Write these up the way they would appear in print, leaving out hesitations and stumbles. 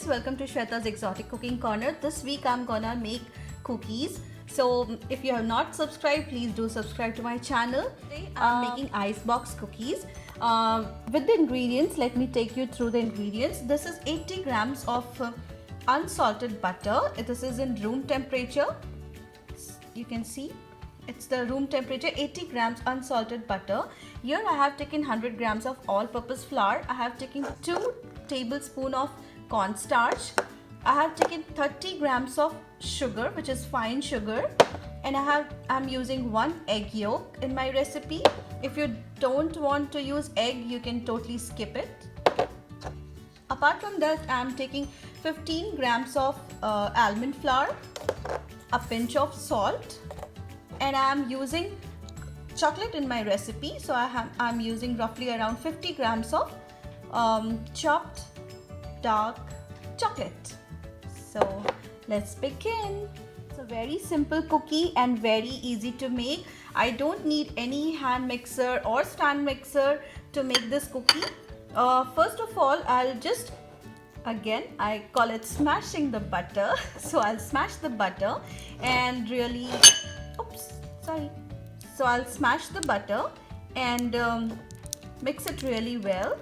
welcome to Shweta's Exotic Cooking Corner. This week I'm gonna make cookies. So if you have not subscribed, please do subscribe to my channel. Today I'm making icebox cookies. With the ingredients, let me take you through the ingredients. This is 80 grams of unsalted butter. This is in room temperature. You can see it's the room temperature. 80 grams unsalted butter. Here I have taken 100 grams of all-purpose flour. I have taken 2 tablespoons of cornstarch. I have taken 30 grams of sugar, which is fine sugar, and I'm using 1 egg yolk in my recipe. If you don't want to use egg, you can totally skip it. Apart from that, I'm taking 15 grams of almond flour, a pinch of salt, and I'm using chocolate in my recipe. So I'm using roughly around 50 grams of chopped dark chocolate. So let's begin. It's a very simple cookie and very easy to make. I don't need any hand mixer or stand mixer to make this cookie. First of all, I call it smashing the butter. So I'll smash the butter and really, So I'll smash the butter and mix it really well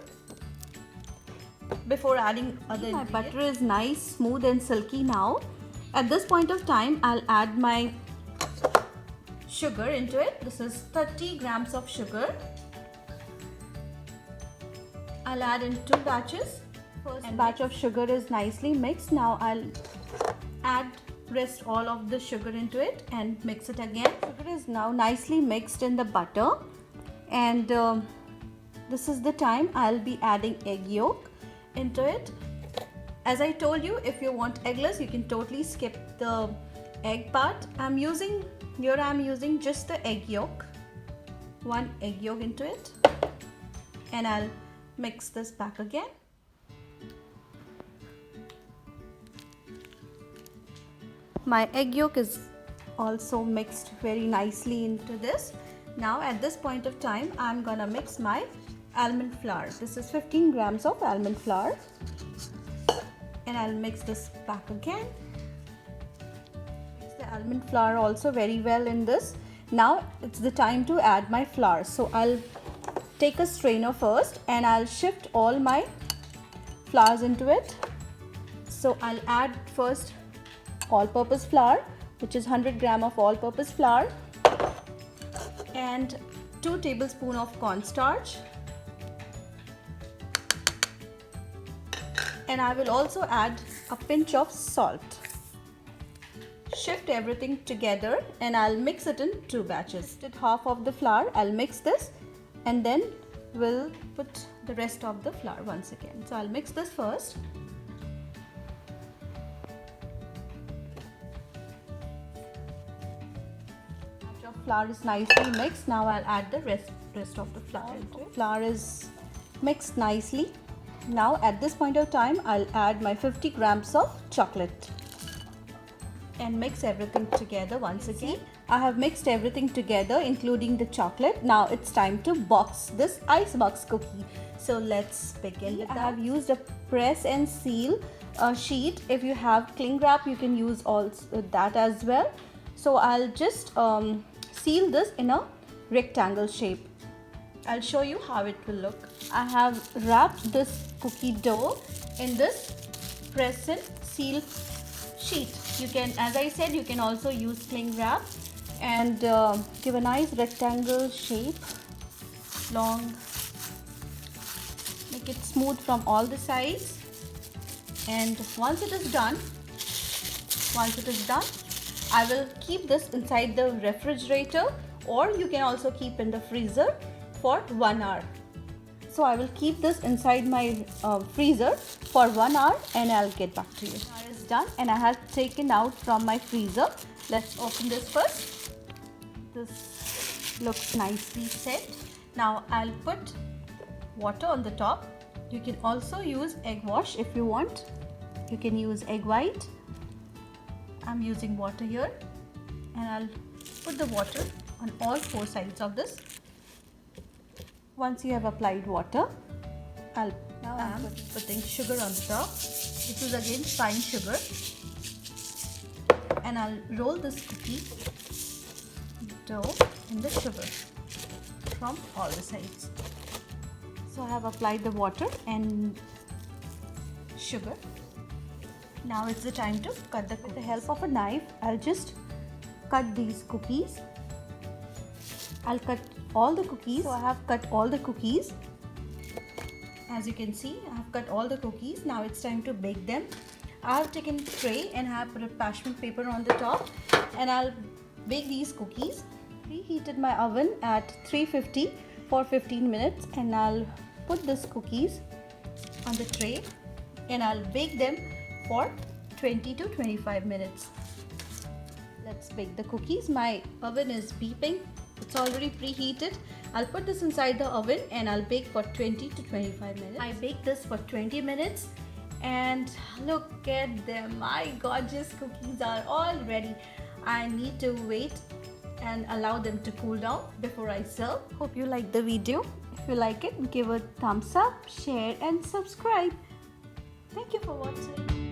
before adding other ingredients. My butter is nice, smooth and silky now. At this point of time, I'll add my sugar into it. This is 30 grams of sugar. I'll add in 2 batches. First batch of sugar is nicely mixed. Now I'll add rest all of the sugar into it and mix it again. Sugar is now nicely mixed in the butter, and this is the time I'll be adding egg yolk into it. As I told you, if you want eggless, you can totally skip the egg part. I'm using just the egg yolk, 1 egg yolk into it, and I'll mix this back again. My egg yolk is also mixed very nicely into this. Now at this point of time, I'm gonna mix my almond flour. This is 15 grams of almond flour, and I'll mix this back again. Mix the almond flour also very well in this. Now it's the time to add my flour. So I'll take a strainer first and I'll shift all my flours into it. So I'll add first all-purpose flour, which is 100 gram of all-purpose flour, and 2 tablespoons of cornstarch, and I will also add a pinch of salt. Shift everything together and I'll mix it in 2 batches. Half of the flour, I'll mix this, and then we'll put the rest of the flour once again. So I'll mix this first. Flour is nicely mixed. Now I'll add the rest of the flour into it. Flour is mixed nicely. Now at this point of time, I'll add my 50 grams of chocolate and mix everything together once again. I have mixed everything together, including the chocolate. Now it's time to box this icebox cookie. So let's begin with that. I have used a press and seal sheet. If you have cling wrap, you can use that as well. So I'll just seal this in a rectangle shape. I'll show you how it will look. I have wrapped this cookie dough in this press and seal sheet. You can, as I said, you can also use cling wrap and give a nice rectangle shape, long, make it smooth from all the sides. And once it is done, I will keep this inside the refrigerator, or you can also keep in the freezer for 1 hour. So I will keep this inside my freezer for 1 hour and I'll get back to you. It is done and I have taken out from my freezer. Let's open this first. This looks nicely set. Now I'll put water on the top. You can also use egg wash if you want. You can use egg white. I'm using water here, and I'll put the water on all 4 sides of this. Once you have applied water, I'm putting sugar on top. This is again fine sugar. And I'll roll this cookie dough in the sugar from all the sides. So I have applied the water and sugar. Now it's the time to cut the cookies. With the help of a knife, I'll just cut these cookies. I'll cut all the cookies. So I have cut all the cookies. As you can see, I have cut all the cookies. Now it's time to bake them. I have taken a tray and have put a parchment paper on the top, and I'll bake these cookies. Preheated my oven at 350 for 15 minutes, and I'll put these cookies on the tray and I'll bake them for 20 to 25 minutes. Let's bake the cookies. My oven is beeping. It's already preheated. I'll put this inside the oven and I'll bake for 20 to 25 minutes. I baked this for 20 minutes and look at them. My gorgeous cookies are all ready. I need to wait and allow them to cool down before I serve. Hope you like the video. If you like it, give a thumbs up, share and subscribe. Thank you for watching.